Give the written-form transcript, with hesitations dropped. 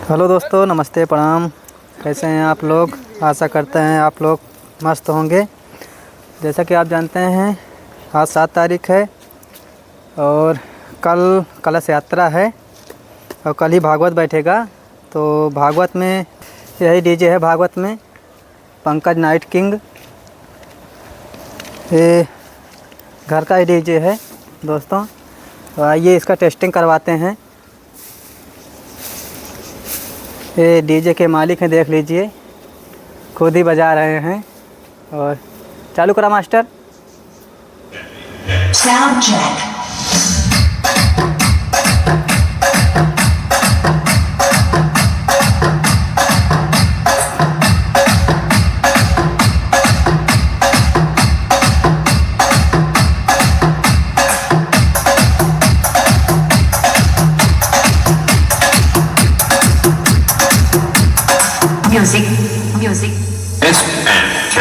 Hello दोस्तों, नमस्ते, प्रणाम। कैसे हैं आप लोग? आशा करते हैं आप लोग मस्त होंगे। जैसा कि आप जानते हैं, आज 7 तारीख है और कल कलश यात्रा है और कल ही भागवत बैठेगा। तो भागवत में यही डीजे है। भागवत में पंकज नाइट किंग, ये घर का ही डीजे है दोस्तों। तो आइए इसका टेस्टिंग करवाते हैं। ये डीजे के मालिक हैं, देख लीजिए, खुद ही बजा रहे हैं। और चालू करा master. Sound check. Music. S and K.